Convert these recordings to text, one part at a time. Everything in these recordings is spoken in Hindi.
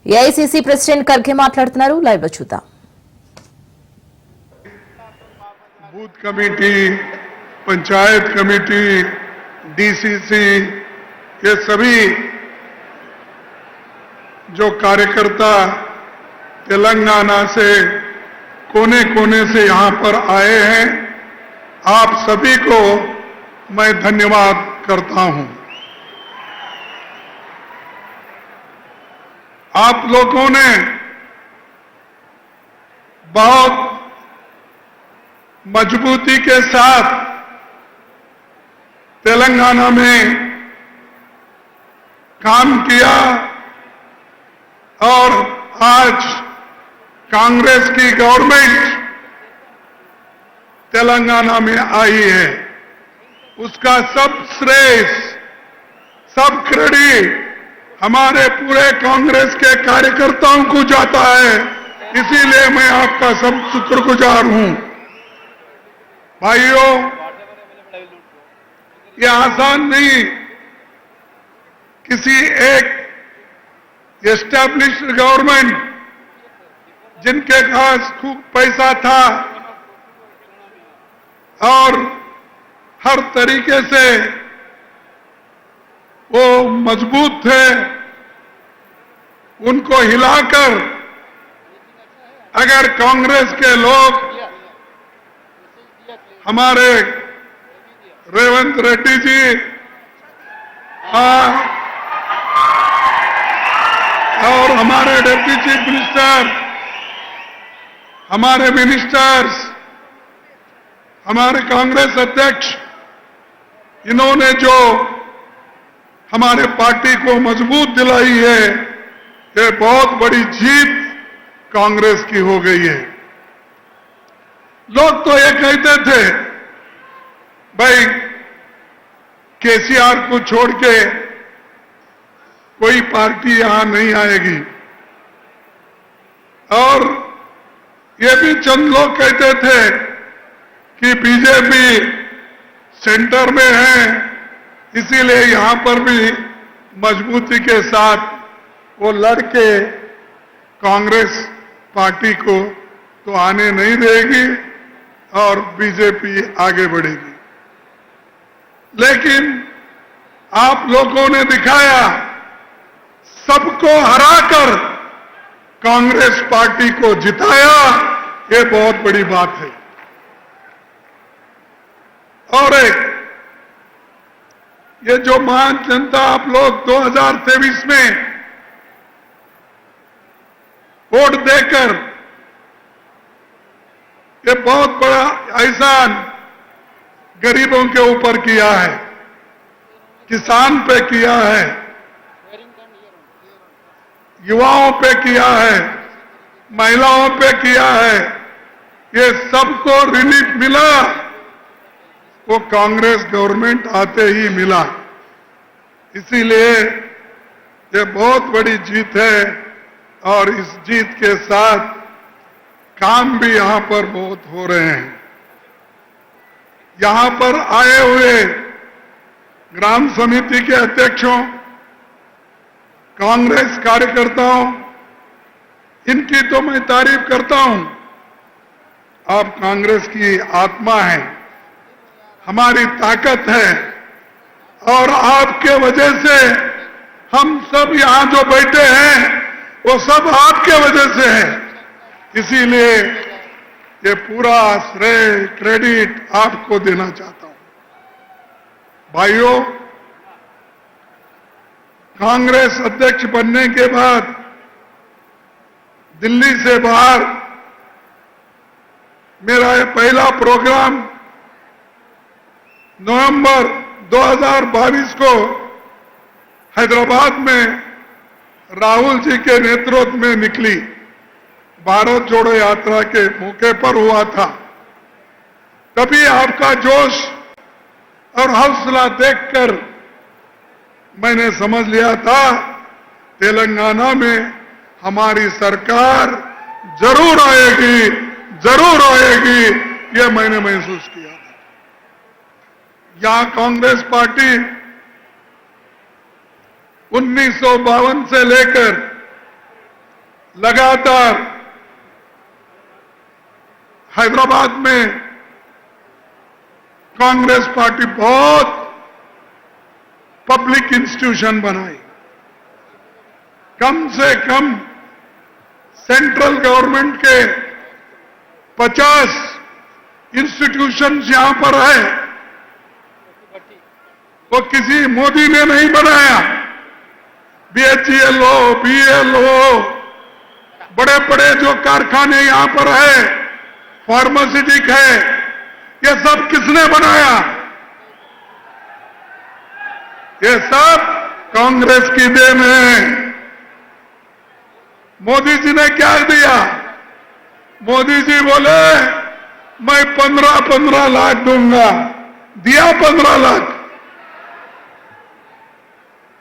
ఏఐసీసీ ప్రెసిడెంట్ ఖర్గే మాట్లాడుతున్నారు. లైవ్ లో చూద్దాం. Booth committee, panchayat committee, DCC, ये सभी जो कार्यकर्ता तेलंगाना से कोने कोने से यहां पर आए हैं, आप सभी को मैं धन्यवाद करता हूं। आप लोगों ने बहुत मजबूती के साथ तेलंगाना में काम किया और आज कांग्रेस की गवर्नमेंट तेलंगाना में आई है। उसका सब श्रेय, सब क्रेडिट हमारे पूरे कांग्रेस के कार्यकर्ताओं को जाता है। इसीलिए मैं आपका सब शुक्रगुजार हूं। भाइयों, ये आसान नहीं, किसी एक एस्टैब्लिश्ड गवर्नमेंट जिनके पास खूब पैसा था और हर तरीके से वो मजबूत थे, उनको हिलाकर अगर कांग्रेस के लोग हमारे रेवंत रेड्डी जी और हमारे डिप्टी चीफ मिनिस्टर, हमारे मिनिस्टर्स, हमारे कांग्रेस अध्यक्ष, इन्होंने जो हमारे पार्टी को मजबूत दिलाई है, ये बहुत बड़ी जीत कांग्रेस की हो गई है। लोग तो ये कहते थे भाई केसीआर को छोड़ के कोई पार्टी यहां नहीं आएगी, और ये भी चंद लोग कहते थे कि बीजेपी सेंटर में है, इसीलिए यहां पर भी मजबूती के साथ वो लड़के कांग्रेस पार्टी को तो आने नहीं देगी और बीजेपी आगे बढ़ेगी। लेकिन आप लोगों ने दिखाया, सबको हराकर कांग्रेस पार्टी को जिताया, ये बहुत बड़ी बात है। और ये जो महान जनता आप लोग 2023 में वोट देकर ये बहुत बड़ा एहसान गरीबों के ऊपर किया है, किसान पे किया है, युवाओं पे किया है, महिलाओं पे किया है, ये सबको रिलीफ मिला, वो कांग्रेस गवर्नमेंट आते ही मिला। इसीलिए ये बहुत बड़ी जीत है और इस जीत के साथ काम भी यहां पर बहुत हो रहे हैं। यहां पर आए हुए ग्राम समिति के अध्यक्षों, कांग्रेस कार्यकर्ताओं, इनकी तो मैं तारीफ करता हूं। आप कांग्रेस की आत्मा हैं, हमारी ताकत है, और आपके वजह से हम सब यहां जो बैठे हैं वो सब आपके वजह से है। इसीलिए ये पूरा श्रेय, क्रेडिट आपको देना चाहता हूं। भाइयों, कांग्रेस अध्यक्ष बनने के बाद दिल्ली से बाहर मेरा ये पहला प्रोग्राम नवंबर 2022 को हैदराबाद में राहुल जी के नेतृत्व में निकली भारत जोड़ो यात्रा के मौके पर हुआ था। तभी आपका जोश और हौसला देखकर मैंने समझ लिया था तेलंगाना में हमारी सरकार जरूर आएगी, जरूर आएगी, ये मैंने महसूस किया था। यहां कांग्रेस पार्टी 1952 से लेकर लगातार हैदराबाद में कांग्रेस पार्टी बहुत पब्लिक इंस्टीट्यूशन बनाई। कम से कम सेंट्रल गवर्नमेंट के 50 इंस्टीट्यूशंस यहां पर है, वो किसी मोदी ने नहीं बनाया। BHEL हो, BEL हो, बड़े बड़े जो कारखाने यहां पर है, फार्मास्यूटिक है, ये सब किसने बनाया? ये सब कांग्रेस की देन है। मोदी जी ने क्या दिया? मोदी जी बोले मैं 15-15 लाख दूंगा, दिया 15 लाख।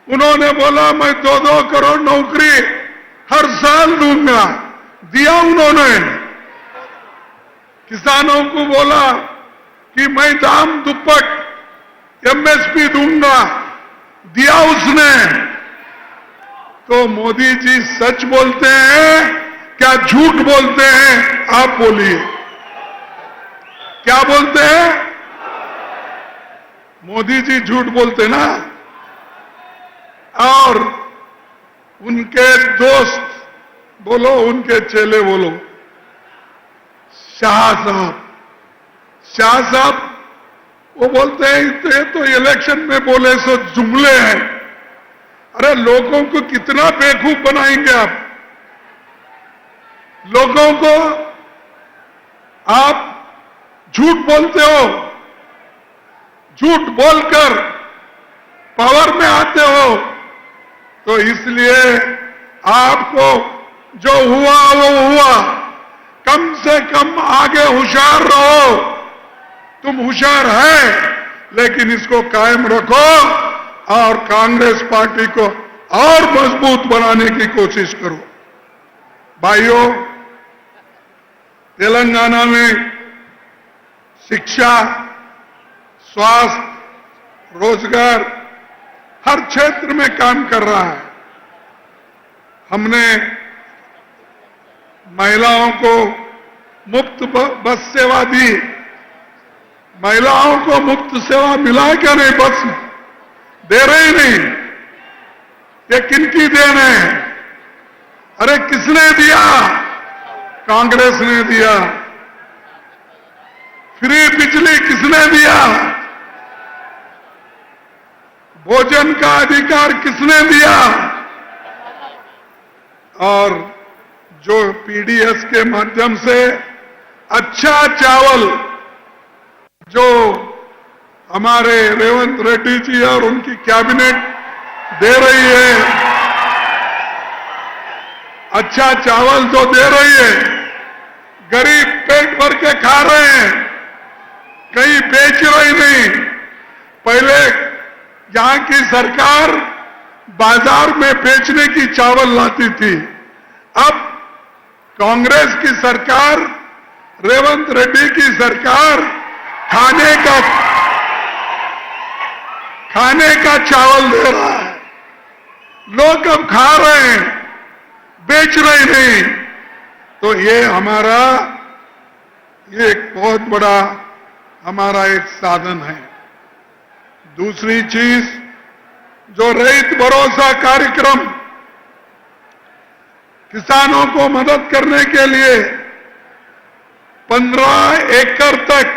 उन्होंने बोला मैं 2-2 करोड़ नौकरी हर साल दूंगा, दिया उन्होंने। किसानों को बोला कि मैं दाम दुप्पट MSP दूंगा, दिया उसने। तो मोदी जी सच बोलते हैं क्या झूठ बोलते हैं? आप बोलिए, क्या बोलते हैं? मोदी जी झूठ बोलते ना। और उनके दोस्त बोलो, उनके चेले बोलो, शाह साहब वो बोलते हैं ये तो इलेक्शन में बोले सो जुमले हैं। अरे लोगों को कितना बेवकूफ बनाएंगे आप? लोगों को आप झूठ बोलते हो, झूठ बोलकर पावर में आते हो। तो इसलिए आपको जो हुआ वो हुआ, कम से कम आगे होशियार रहो। तुम होशियार है, लेकिन इसको कायम रखो और कांग्रेस पार्टी को और मजबूत बनाने की कोशिश करो। भाइयों, तेलंगाना में शिक्षा, स्वास्थ्य, रोजगार हर क्षेत्र में काम कर रहा है। हमने महिलाओं को मुफ्त बस सेवा दी। महिलाओं को मुफ्त सेवा मिला क्या? नहीं, बस दे रहे नहीं। ये किनकी देन है? अरे किसने दिया? कांग्रेस ने दिया। फ्री बिजली किसने दिया? भोजन का अधिकार किसने दिया? और जो PDS के माध्यम से अच्छा चावल जो हमारे रेवंत रेड्डी जी और उनकी कैबिनेट दे रही है, अच्छा चावल जो दे रही है, गरीब पेट भर के खा रहे हैं, कहीं बेच रही नहीं। पहले यहां की सरकार बाजार में बेचने की चावल लाती थी। अब कांग्रेस की सरकार, रेवंत रेड्डी की सरकार खाने का चावल दे रहा है। लोग अब खा रहे हैं, बेच रहे नहीं। तो ये हमारा एक बहुत बड़ा हमारा एक साधन है। दूसरी चीज, जो रैत भरोसा कार्यक्रम किसानों को मदद करने के लिए 15 एकड़ तक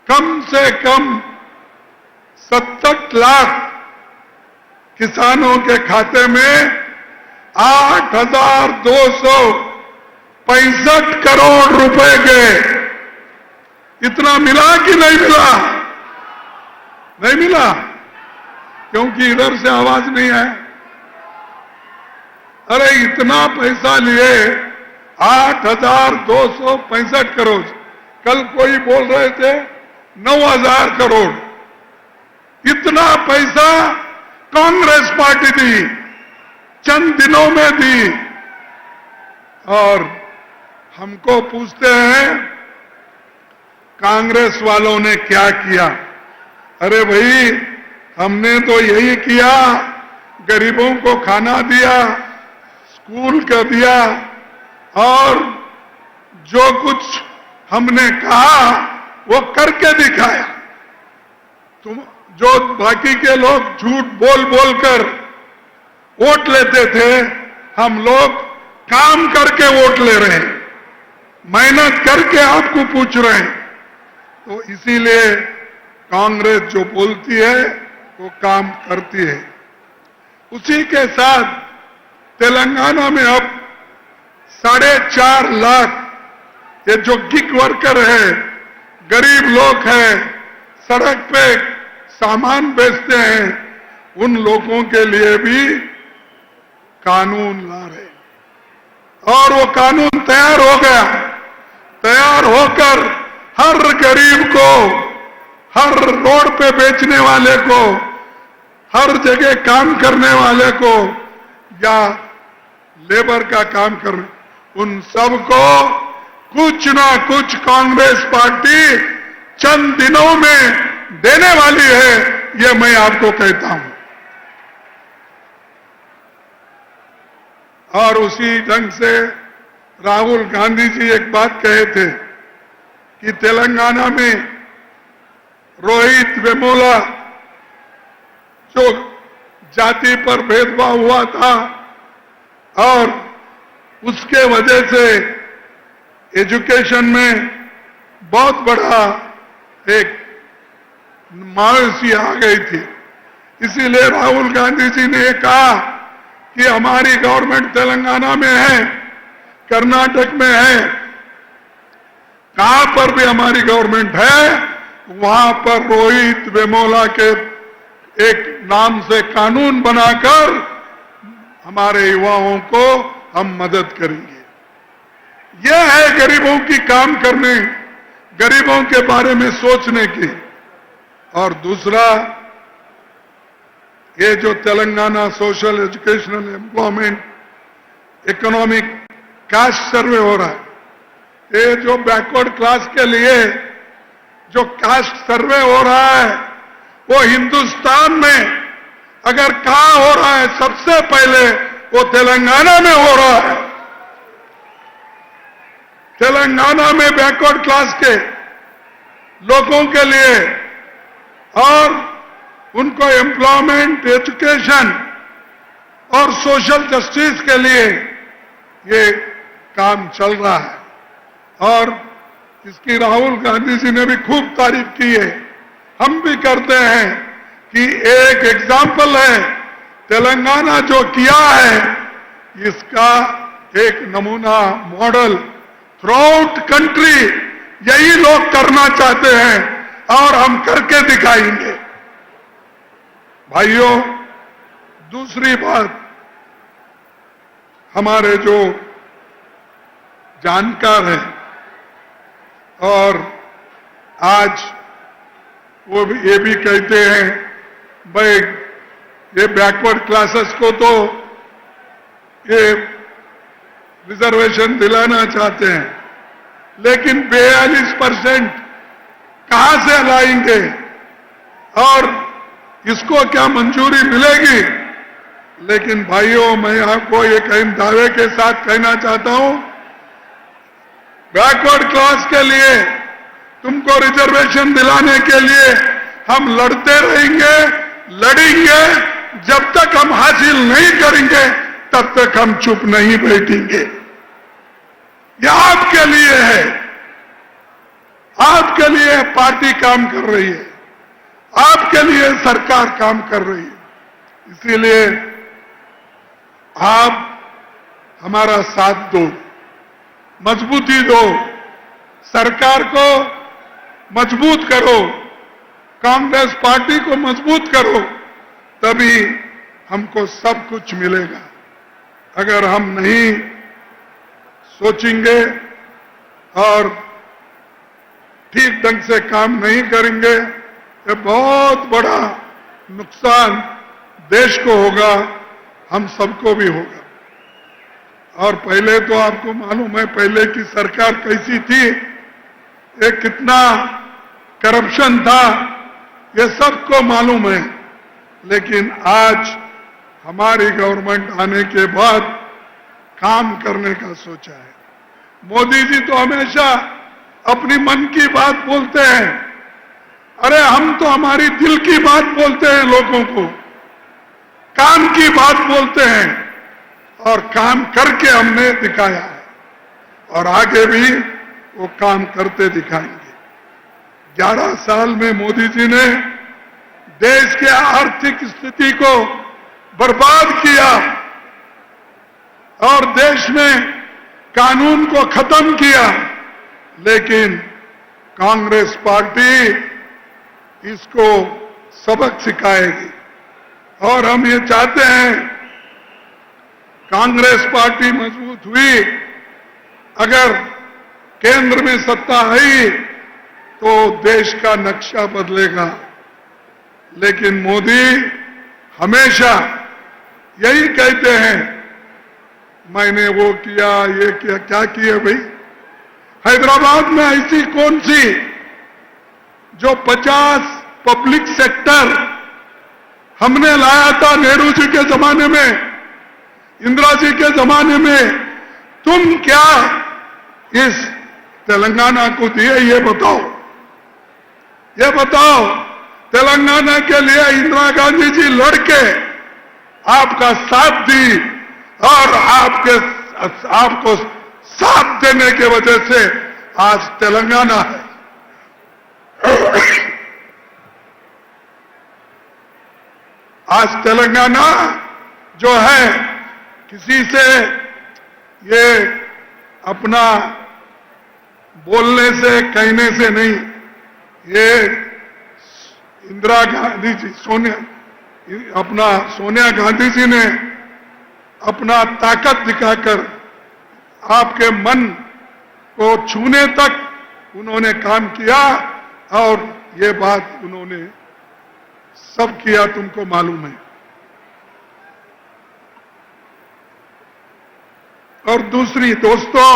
कम से कम 70 लाख किसानों के खाते में 8,265 करोड़ रुपए गए। इतना मिला कि नहीं मिला? नहीं मिला, क्योंकि इधर से आवाज नहीं है। अरे इतना पैसा लिए 8,265 करोड़। कल कोई बोल रहे थे 9,000 करोड़। इतना पैसा कांग्रेस पार्टी दी, चंद दिनों में दी। और हमको पूछते हैं कांग्रेस वालों ने क्या किया? अरे भाई, हमने तो यही किया, गरीबों को खाना दिया, कूल कर दिया और जो कुछ हमने कहा वो करके दिखाया। तुम जो बाकी के लोग झूठ बोल बोल कर वोट लेते थे, हम लोग काम करके वोट ले रहे हैं, मेहनत करके आपको पूछ रहे हैं। तो इसीलिए कांग्रेस जो बोलती है वो काम करती है। उसी के साथ तेलंगाना में अब 4.5 लाख ये जो गिग वर्कर है, गरीब लोग हैं, सड़क पे सामान बेचते हैं, उन लोगों के लिए भी कानून ला रहे हैं। और वो कानून तैयार हो गया। तैयार होकर हर गरीब को, हर रोड पे बेचने वाले को, हर जगह काम करने वाले को या लेबर का काम करने, उन सबको कुछ ना कुछ कांग्रेस पार्टी चंद दिनों में देने वाली है, ये मैं आपको कहता हूं। और उसी ढंग से राहुल गांधी जी एक बात कहे थे कि तेलंगाना में रोहित वेमुला जो जाति पर भेदभाव हुआ था और उसके वजह से एजुकेशन में बहुत बड़ा एक मायूसी आ गई थी। इसीलिए राहुल गांधी जी ने कहा कि हमारी गवर्नमेंट तेलंगाना में है, कर्नाटक में है, कहां पर भी हमारी गवर्नमेंट है, वहां पर रोहित वेमुला के एक नाम से कानून बनाकर हमारे युवाओं को हम मदद करेंगे। यह है गरीबों की काम करने, गरीबों के बारे में सोचने की। और दूसरा, ये जो Telangana social educational employment economic cast सर्वे हो रहा है, ये जो बैकवर्ड क्लास के लिए जो कास्ट सर्वे हो रहा है, वो हिंदुस्तान में अगर कहां हो रहा है सबसे पहले वो तेलंगाना में हो रहा है। तेलंगाना में बैकवर्ड क्लास के लोगों के लिए और उनको एम्प्लॉयमेंट, एजुकेशन और सोशल जस्टिस के लिए ये काम चल रहा है। और इसकी राहुल गांधी जी ने भी खूब तारीफ की है, हम भी करते हैं कि एक एग्जाम्पल है तेलंगाना जो किया है, इसका एक नमूना मॉडल थ्रू आउट कंट्री यही लोग करना चाहते हैं और हम करके दिखाएंगे। भाइयों, दूसरी बात, हमारे जो जानकार हैं और आज वो भी ये भी कहते हैं भाई ये बैकवर्ड क्लासेस को तो ये रिजर्वेशन दिलाना चाहते हैं, लेकिन 42% कहां से लाएंगे और इसको क्या मंजूरी मिलेगी? लेकिन भाइयों, मैं आपको एक अहम दावे के साथ कहना चाहता हूं, बैकवर्ड क्लास के लिए तुमको रिजर्वेशन दिलाने के लिए हम लड़ते रहेंगे, लड़ेंगे। जब तक हम हासिल नहीं करेंगे तब तक हम चुप नहीं बैठेंगे। यह आपके लिए है, आपके लिए पार्टी काम कर रही है, आपके लिए सरकार काम कर रही है। इसीलिए आप हमारा साथ दो, मजबूती दो, सरकार को मजबूत करो, कांग्रेस पार्टी को मजबूत करो, तभी हमको सब कुछ मिलेगा। अगर हम नहीं सोचेंगे और ठीक ढंग से काम नहीं करेंगे, ये बहुत बड़ा नुकसान देश को होगा, हम सबको भी होगा। और पहले तो आपको मालूम है पहले की सरकार कैसी थी, ये कितना करप्शन था, ये सबको मालूम है। लेकिन आज हमारी गवर्नमेंट आने के बाद काम करने का सोचा है। मोदी जी तो हमेशा अपनी मन की बात बोलते हैं। अरे हम तो हमारी दिल की बात बोलते हैं, लोगों को काम की बात बोलते हैं और काम करके हमने दिखाया है और आगे भी वो काम करते दिखाएंगे। 11 साल में मोदी जी ने देश के आर्थिक स्थिति को बर्बाद किया और देश में कानून को खत्म किया, लेकिन कांग्रेस पार्टी इसको सबक सिखाएगी और हम ये चाहते हैं कांग्रेस पार्टी मजबूत हुई, अगर केंद्र में सत्ता आई तो देश का नक्शा बदलेगा। लेकिन मोदी हमेशा यही कहते हैं, मैंने वो किया, ये किया। क्या किया भाई? हैदराबाद में ऐसी कौन सी जो 50 पब्लिक सेक्टर हमने लाया था नेहरू जी के जमाने में, इंदिरा जी के जमाने में, तुम क्या इस तेलंगाना को दिए? ये बताओ, ये बताओ। तेलंगाना के लिए इंदिरा गांधी जी लड़के आपका साथ दी और आपको साथ देने के वजह से आज तेलंगाना है। आज तेलंगाना जो है किसी से ये अपना बोलने से कहने से नहीं, ये इंदिरा गांधी जी सोनिया गांधी जी ने अपना ताकत दिखाकर आपके मन को छूने तक उन्होंने काम किया और ये बात उन्होंने सब किया, तुमको मालूम है। और दूसरी दोस्तों,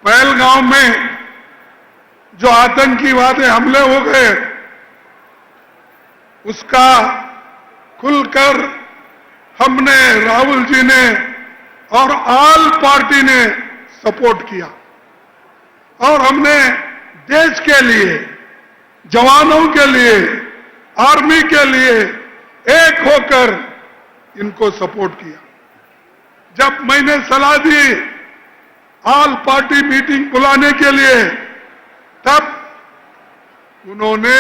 पहलगांव में जो आतंकवादी हमले हो गए उसका खुलकर हमने, राहुल जी ने और ऑल पार्टी ने सपोर्ट किया और हमने देश के लिए, जवानों के लिए, आर्मी के लिए एक होकर इनको सपोर्ट किया। जब मैंने सलाह दी ऑल पार्टी मीटिंग बुलाने के लिए, तब उन्होंने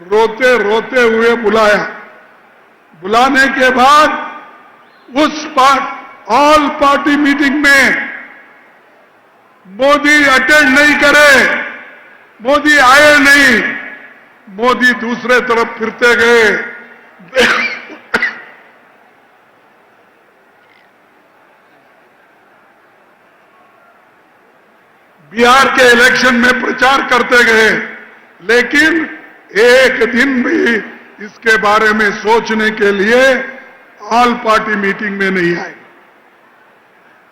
रोते रोते हुए बुलाया। बुलाने के बाद उस ऑल पार्टी मीटिंग में मोदी अटेंड नहीं करे, मोदी आए नहीं, मोदी दूसरे तरफ फिरते गए। बिहार के इलेक्शन में प्रचार करते गए, लेकिन एक दिन भी इसके बारे में सोचने के लिए ऑल पार्टी मीटिंग में नहीं आए।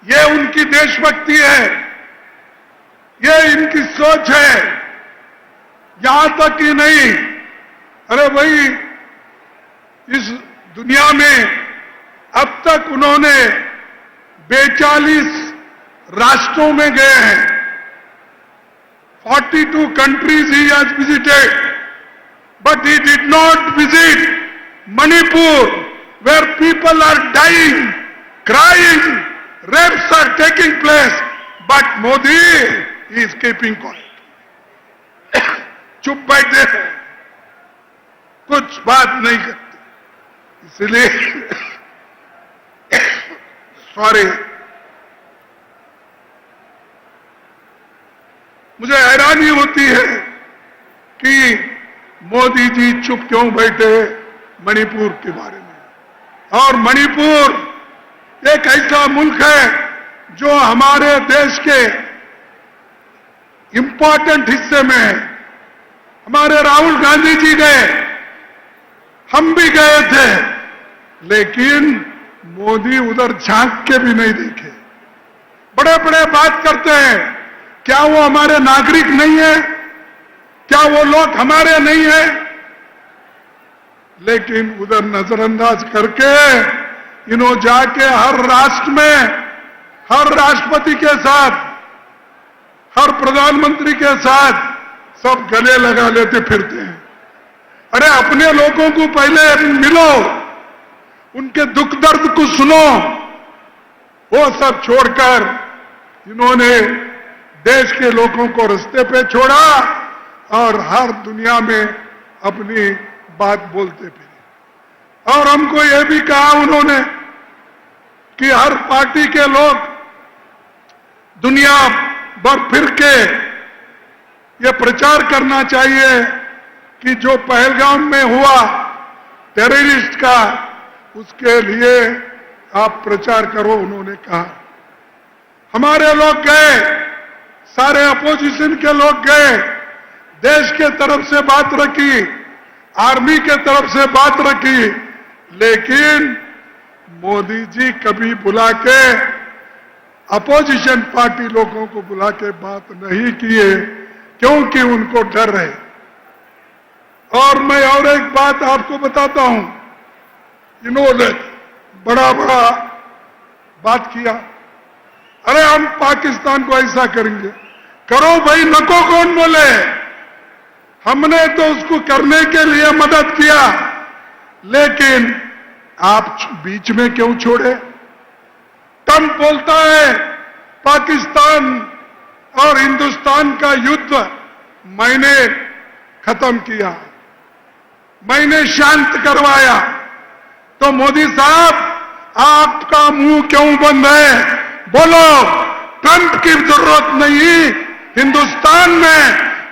ये उनकी देशभक्ति है, ये इनकी सोच है। यहां तक ही नहीं, अरे भाई, इस दुनिया में अब तक उन्होंने 42 राष्ट्रों में गए हैं। 42 countries he has visited, but he did not visit Manipur, where people are dying, crying, rapes are taking place, but Modi is keeping quiet. चुप बैठे हैं, कुछ बात नहीं करते। इसलिए सॉरी, मुझे हैरानी होती है कि मोदी जी चुप क्यों बैठे मणिपुर के बारे में। और मणिपुर एक ऐसा मुल्क है जो हमारे देश के इंपॉर्टेंट हिस्से में है। हमारे राहुल गांधी जी गए, हम भी गए थे, लेकिन मोदी उधर झांक के भी नहीं देखे। बड़े बड़े बात करते हैं, क्या वो हमारे नागरिक नहीं है? क्या वो लोग हमारे नहीं है? लेकिन उधर नजरअंदाज करके इन्हों जाके हर राष्ट्र में हर राष्ट्रपति के साथ, हर प्रधानमंत्री के साथ सब गले लगा लेते फिरते हैं। अरे अपने लोगों को पहले मिलो, उनके दुख दर्द को सुनो। वो सब छोड़कर इन्होंने देश के लोगों को रास्ते पे छोड़ा और हर दुनिया में अपनी बात बोलते फिरे। और हमको ये भी कहा उन्होंने कि हर पार्टी के लोग दुनिया भर फिर के ये प्रचार करना चाहिए कि जो पहलगाम में हुआ टेररिस्ट का, उसके लिए आप प्रचार करो, उन्होंने कहा। हमारे लोग गए, सारे अपोजिशन के लोग गए, देश के तरफ से बात रखी, आर्मी के तरफ से बात रखी, लेकिन मोदी जी कभी बुला के अपोजिशन पार्टी लोगों को बुला के बात नहीं किए, क्योंकि उनको डर है। और मैं और एक बात आपको बताता हूं, इन्होंने बड़ा बड़ा बात किया, अरे हम पाकिस्तान को ऐसा करेंगे। करो भाई, नको कौन बोले, हमने तो उसको करने के लिए मदद किया, लेकिन आप बीच में क्यों छोड़े? ट्रंप बोलता है पाकिस्तान और हिंदुस्तान का युद्ध मैंने खत्म किया, मैंने शांत करवाया। तो मोदी साहब, आपका मुंह क्यों बंद है? बोलो, ट्रंप की जरूरत नहीं, हिंदुस्तान में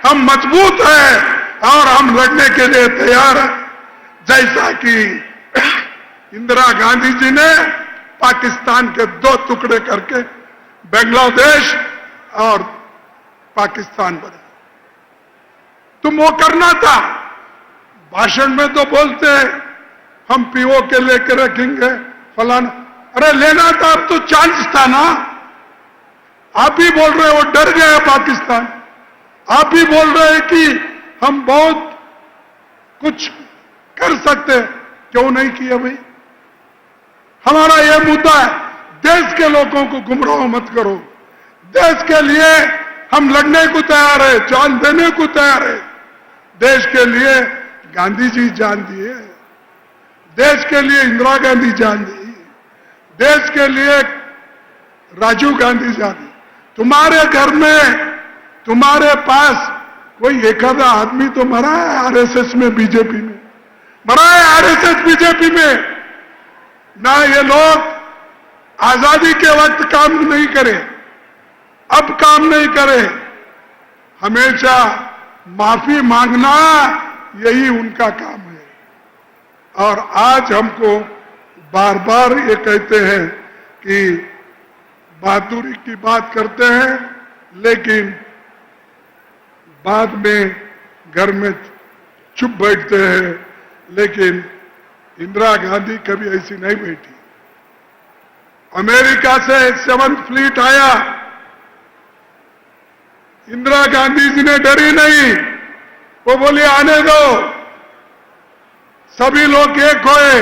हम मजबूत हैं और हम लड़ने के लिए तैयार हैं। जैसा कि इंदिरा गांधी जी ने पाकिस्तान के 2 टुकड़े करके बांग्लादेश और पाकिस्तान बना, तुम वो करना था। भाषण में तो बोलते हैं हम पीओ के लेकर रखेंगे फलाना, अरे लेना था, अब तो चांस था ना। आप ही बोल रहे हो डर गया पाकिस्तान, आप ही बोल रहे हैं कि हम बहुत कुछ कर सकते, क्यों नहीं किया भाई? हमारा यह मुद्दा है, देश के लोगों को गुमराह मत करो। देश के लिए हम लड़ने को तैयार है, जान देने को तैयार है। देश के लिए गांधी जी जान दिए, देश के लिए इंदिरा गांधी जान दी, देश के लिए राजीव गांधी जान दी। तुम्हारे घर में, तुम्हारे पास कोई एक आधा आदमी तो मरा है आरएसएस में, बीजेपी में मरा है, आरएसएस बीजेपी में ना। ये लोग आजादी के वक्त काम नहीं करे, अब काम नहीं करे, हमेशा माफी मांगना यही उनका काम है। और आज हमको बार बार ये कहते हैं कि बहादुरी की बात करते हैं, लेकिन बाद में घर में चुप बैठते हैं। लेकिन इंदिरा गांधी कभी ऐसी नहीं बैठी। अमेरिका से 7th फ्लीट आया, इंदिरा गांधी जी ने डरी नहीं, वो बोली आने दो, सभी लोग एक होए,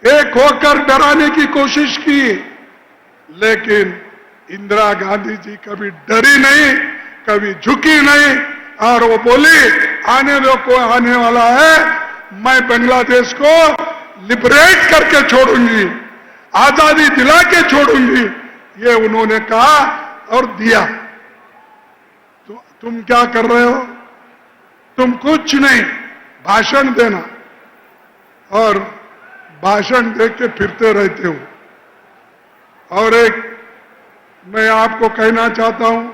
एक होकर डराने की कोशिश की, लेकिन इंदिरा गांधी जी कभी डरी नहीं, कभी झुकी नहीं, और वो बोली आने दो, कोई आने वाला है, मैं बांग्लादेश को लिबरेट करके छोड़ूंगी, आजादी दिला के छोड़ूंगी, ये उन्होंने कहा और दिया। तो तुम क्या कर रहे हो? तुम कुछ नहीं, भाषण देना और भाषण दे के फिरते रहते हो। और एक मैं आपको कहना चाहता हूं,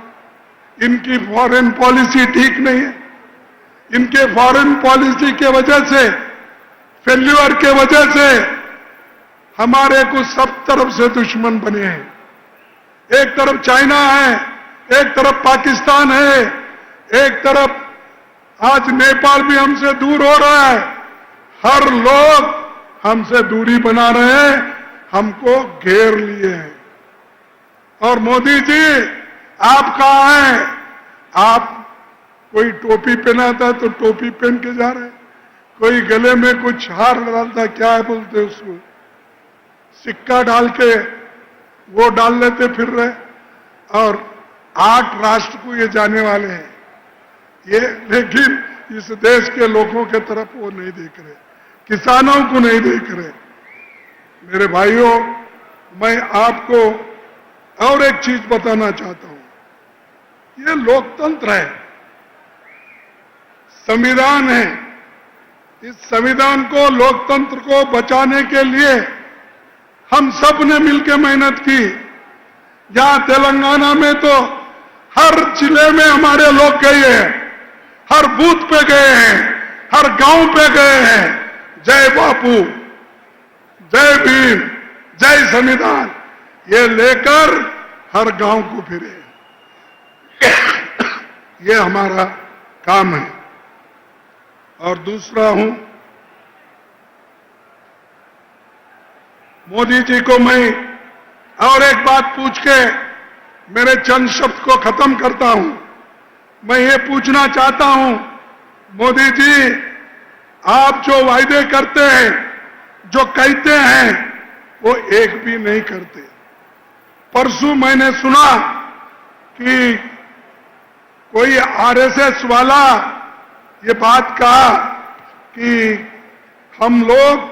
इनकी फॉरेन पॉलिसी ठीक नहीं है। इनके फॉरेन पॉलिसी के वजह से, फेल्यूर के वजह से हमारे को सब तरफ से दुश्मन बने हैं। एक तरफ चाइना है, एक तरफ पाकिस्तान है, एक तरफ आज नेपाल भी हमसे दूर हो रहा है। हर लोग हमसे दूरी बना रहे हैं, हमको घेर लिए हैं। और मोदी जी आप कहां हैं? आप कोई टोपी पहनाता तो टोपी पहन के जा रहे, कोई गले में कुछ हार डालता, क्या है बोलते उसको, सिक्का डाल के वो डाल लेते फिर रहे, और 8 राष्ट्र को ये जाने वाले हैं ये, लेकिन इस देश के लोगों के तरफ वो नहीं देख रहे, किसानों को नहीं देख रहे। मेरे भाइयों, मैं आपको और एक चीज बताना चाहता हूं, ये लोकतंत्र है, संविधान है। इस संविधान को, लोकतंत्र को बचाने के लिए हम सब ने मिलकर मेहनत की। यहां तेलंगाना में तो हर जिले में हमारे लोग गए हैं, हर बूथ पे गए हैं, हर गांव पे गए हैं। जय बापू, जय भीम, जय संविधान ये लेकर हर गांव को फिरे। ये हमारा काम है। और दूसरा हूं, मोदी जी को मैं और एक बात पूछ के मेरे चंद शब्द को खत्म करता हूं। मैं ये पूछना चाहता हूं, मोदी जी, आप जो वायदे करते हैं, जो कहते हैं, वो एक भी नहीं करते। परसों मैंने सुना कि कोई आरएसएस वाला ये बात कहा कि हम लोग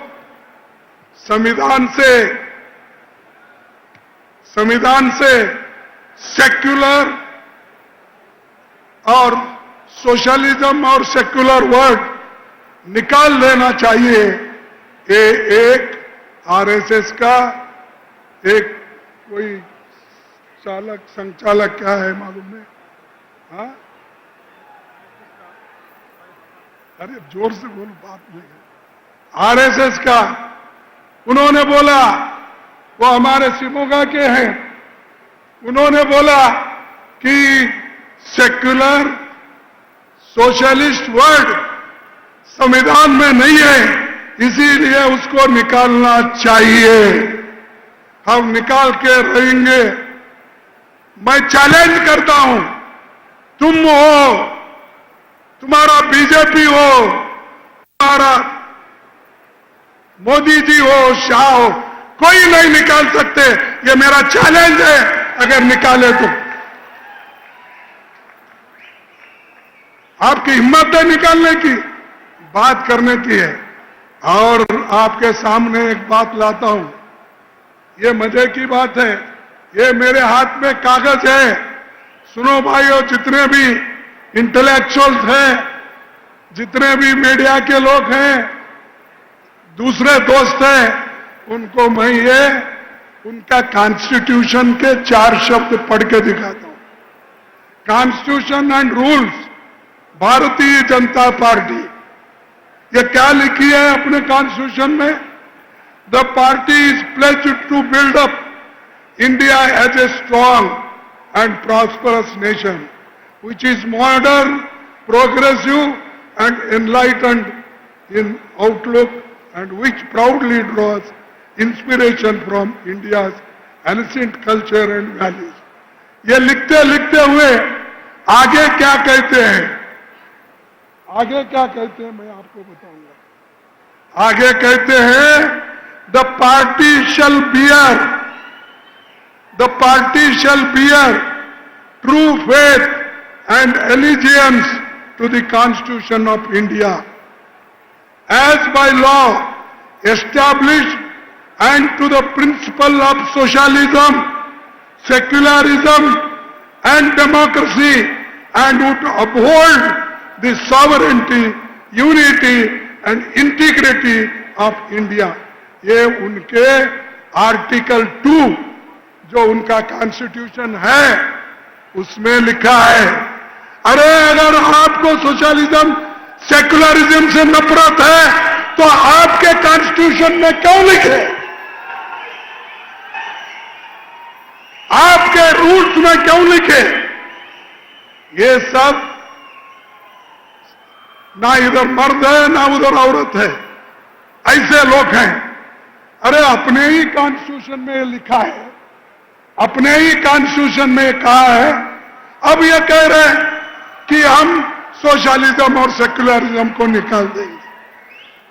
संविधान से सेक्युलर और सोशलिज्म और सेक्युलर वर्ड निकाल देना चाहिए। ये एक आरएसएस का एक कोई चालक, संचालक क्या है मालूम नहीं, हाँ? अरे जोर से बोलो, बात नहीं है। आरएसएस का उन्होंने बोला, वो हमारे शिमोगा के हैं, उन्होंने बोला कि सेक्युलर सोशलिस्ट वर्ड संविधान में नहीं है, इसीलिए उसको निकालना चाहिए। हम निकाल के रहेंगे। मैं चैलेंज करता हूं, तुम हो, तुम्हारा बीजेपी हो, तुम्हारा मोदी जी हो, शाह हो, कोई नहीं निकाल सकते। ये मेरा चैलेंज है, अगर निकाले तो। आपकी हिम्मत है निकालने की, बात करने की है। और आपके सामने एक बात लाता हूं, ये मजे की बात है। ये मेरे हाथ में कागज है। सुनो भाइयों, जितने भी इंटेलेक्चुअल्स हैं, जितने भी मीडिया के लोग हैं, दूसरे दोस्त हैं, उनको मैं ये उनका कॉन्स्टिट्यूशन के 4 शब्द पढ़ के दिखाता हूं। Constitution and rules, Bharatiya Janata party, ये क्या लिखी है अपने कॉन्स्टिट्यूशन में? The party is pledged to build up India as a strong and prosperous nation which is modern, progressive and enlightened in outlook and which proudly draws inspiration from India's ancient culture and values. ये लिखते लिखते हुए आगे क्या कहते हैं, आगे क्या कहते हैं मैं आपको बताऊंगा। आगे कहते हैं, the party shall bear true faith and allegiance to the Constitution of India, as by law established, and to the principle of socialism, secularism and democracy, and would uphold the sovereignty, unity and integrity of India. ये उनके आर्टिकल 2 जो उनका कॉन्स्टिट्यूशन है उसमें लिखा है। अरे अगर आपको सोशलिज्म, सेकुलरिज्म से नफरत है तो आपके कॉन्स्टिट्यूशन में क्यों लिखे? आपके रूल्स में क्यों लिखे? ये सब ना इधर मर्द है ना उधर औरत है, ऐसे लोग हैं। अरे अपने ही कॉन्स्टिट्यूशन में लिखा है, अपने ही कॉन्स्टिट्यूशन में कहा है, अब ये कह रहे हैं कि हम सोशलिज्म और सेकुलरिज्म को निकाल देंगे।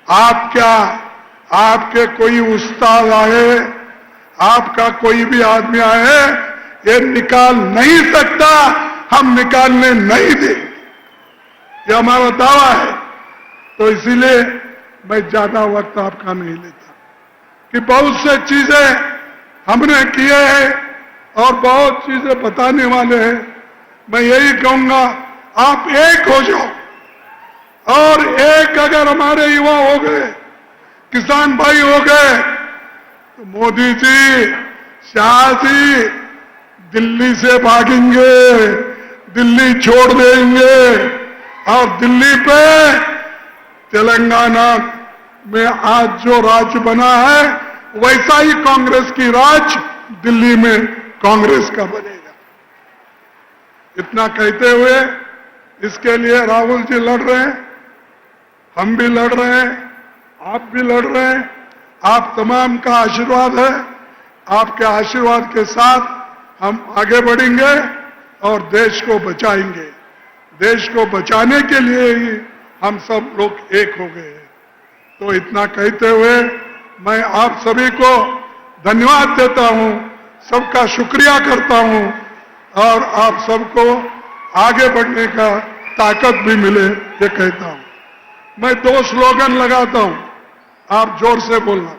आप क्या, आपके कोई उस्ताद आए, आपका कोई भी आदमी आए ये निकाल नहीं सकता, हम निकालने नहीं देंगे, ये हमारा दावा है। तो इसीलिए मैं ज्यादा वक्त आपका नहीं लेता कि बहुत से चीजें हमने किए हैं और बहुत चीजें बताने वाले हैं। मैं यही कहूंगा, आप एक हो जाओ और एक अगर हमारे युवा हो गए, किसान भाई हो गए, तो मोदी जी, शाह जी दिल्ली से भागेंगे, दिल्ली छोड़ देंगे और दिल्ली पे तेलंगाना में आज जो राज्य बना है वैसा ही कांग्रेस की राज दिल्ली में कांग्रेस का बनेगा। इतना कहते हुए इसके लिए राहुल जी लड़ रहे हैं, हम भी लड़ रहे हैं, आप भी लड़ रहे हैं। आप तमाम का आशीर्वाद है, आपके आशीर्वाद के साथ हम आगे बढ़ेंगे और देश को बचाएंगे। देश को बचाने के लिए ही हम सब लोग एक हो गए हैं। तो इतना कहते हुए मैं आप सभी को धन्यवाद देता हूं, सबका शुक्रिया करता हूं और आप सबको आगे बढ़ने का ताकत भी मिले ये कहता हूं। मैं 2 स्लोगन लगाता हूं, आप जोर से बोलना।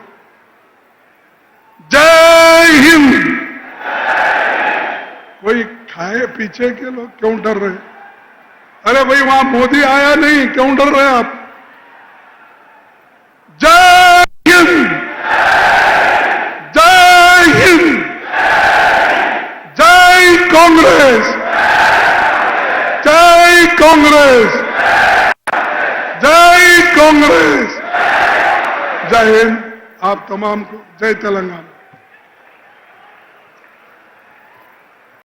जय हिंद। कोई खाए पीछे के लोग क्यों डर रहे? अरे भाई वहां मोदी आया नहीं, क्यों डर रहे आप? जय हिंद, जय हिंद, जय कांग्रेस, जय कांग्रेस, जय कांग्रेस, जय हिंद। आप तमाम को जय तेलंगाना।